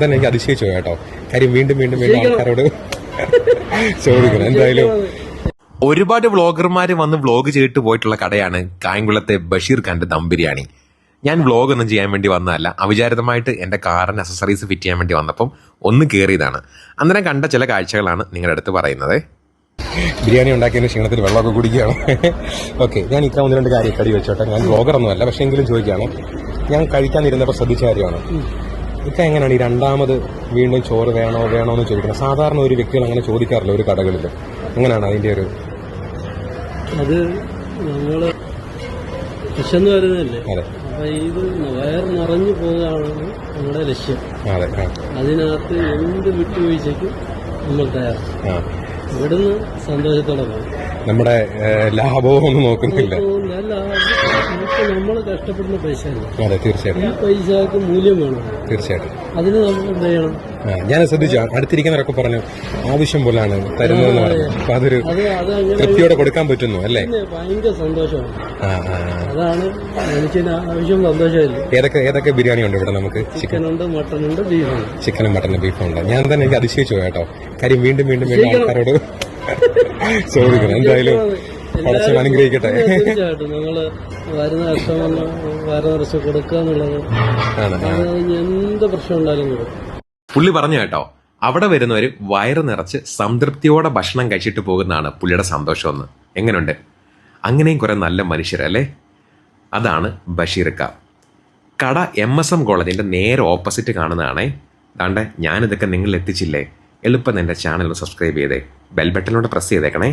തന്നെ എനിക്ക് അതിശയിച്ചു കേട്ടോ. കാര്യം വീണ്ടും വീണ്ടും വീണ്ടും ആൾക്കാരോട് ചോദിക്കണം. എന്തായാലും ഒരുപാട് വ്ളോഗർമാർ വന്ന് വ്ളോഗ് ചെയ്തിട്ട് പോയിട്ടുള്ള കടയാണ് കായംകുളത്തെ ബഷീർ ഖാന്റെ ദം ബിരിയാണി. ഞാൻ വ്ളോഗ് ഒന്നും ചെയ്യാൻ വേണ്ടി വന്നതല്ല, അവിചാരിതമായിട്ട് എൻ്റെ കാറിന് അക്സസറീസ് ഫിറ്റ് ചെയ്യാൻ വേണ്ടി വന്നപ്പം ഒന്ന് കയറിയതാണ്. അന്നേരം കണ്ട ചില കാഴ്ചകളാണ് നിങ്ങളുടെ അടുത്ത് പറയുന്നത്. ബിരിയാണി ഉണ്ടാക്കിയതിന് ക്ഷീണത്തിൽ വെള്ളമൊക്കെ കുടിക്കുകയാണ്. ഓക്കെ, ഞാൻ ഇത്ര ഒന്ന് രണ്ട് കാര്യം കടി വെച്ചോട്ടെ. ഞാൻ വ്ളോഗറൊന്നും അല്ല, പക്ഷേ എങ്കിലും ചോദിക്കുകയാണ്. ഞാൻ കഴിക്കാനിരുന്നപ്പോൾ ശ്രദ്ധിച്ച കാര്യമാണ്, ഇപ്പം എങ്ങനെയാണ് ഈ രണ്ടാമത് വീണ്ടും ചോറ് വേണോ എന്ന് ചോദിക്കുന്നത്? സാധാരണ ഒരു വ്യക്തികൾ അങ്ങനെ ചോദിക്കാറില്ല ഒരു കടകളിൽ. എങ്ങനെയാണ് അതിൻ്റെ ഒരു അത് നമ്മള് വിശന്ന് വരുന്നതല്ലേ? അതെ, അപ്പൊ ഇത് വയർ നിറഞ്ഞു പോകുകയാണ് നമ്മുടെ ലക്ഷ്യം. അതെ, അതിനകത്ത് എന്ത് വിട്ടുവീഴ്ചയ്ക്കും നമ്മൾ തയ്യാറാണ്. ഇവിടുന്ന് സന്തോഷത്തോടെ പോകും. നമ്മുടെ ലാഭവും ഒന്നും നോക്കുന്നില്ല. നമ്മൾ കഷ്ടപ്പെടുന്ന പൈസ അതെ, തീർച്ചയായിട്ടും. ഈ പൈസക്ക് മൂല്യം വേണം. തീർച്ചയായിട്ടും. അതിന് നമ്മൾ എന്ത് ചെയ്യണം? ഞാൻ ശ്രദ്ധിച്ചു, അടുത്തിരിക്കുന്നവരൊക്കെ പറഞ്ഞു ആവശ്യം പോലാണ് തരുന്നതെന്ന് പറഞ്ഞു. അപ്പൊ അതൊരു തൃപ്തിയോടെ കൊടുക്കാൻ പറ്റുന്നു അല്ലേ? ഭയങ്കര സന്തോഷമാണ്. അതാണ് മനുഷ്യന് ആവശ്യം, സന്തോഷമില്ല. ഏതൊക്കെ ബിരിയാണി ഉണ്ട് ഇവിടെ? നമുക്ക് ചിക്കനുണ്ട്, മട്ടനുണ്ട്, ബീഫുണ്ട്. ചിക്കനും മട്ടനും ബീഫും ഉണ്ട്. ഞാൻ തന്നെ എനിക്ക് അതിശയിച്ചു കേട്ടോ. കാര്യം വീണ്ടും വീണ്ടും വീണ്ടും ആൾക്കാരോട് ചോദിക്കണം. എന്തായാലും അനുഗ്രഹിക്കട്ടെ. തീർച്ചയായിട്ടും നമ്മള് വരുന്ന കസ്റ്റമറിന് വയറ് നിറച്ച് കൊടുക്കുക എന്നുള്ളത് എന്ത് പ്രശ്നം ഉണ്ടായാലും പുള്ളി പറഞ്ഞു കേട്ടോ. അവിടെ വരുന്നവര് വയറ് നിറച്ച് സംതൃപ്തിയോടെ ഭക്ഷണം കഴിച്ചിട്ട് പോകുന്നതാണ് പുള്ളിയുടെ സന്തോഷമെന്ന്. എങ്ങനെയുണ്ട്? അങ്ങനെയും കുറെ നല്ല മനുഷ്യരല്ലേ? അതാണ് ബഷീർക്ക. കട MSM കോളേജിന്റെ നേരെ ഓപ്പോസിറ്റ് കാണുന്നതാണേ. അതാണ്ട് ഞാനിതൊക്കെ നിങ്ങളിൽ എത്തിച്ചില്ലേ? എളുപ്പം എൻ്റെ ചാനൽ സബ്സ്ക്രൈബ് ചെയ്തേ, ബെൽ ബട്ടണിലൂടെ പ്രസ് ചെയ്തേക്കണേ.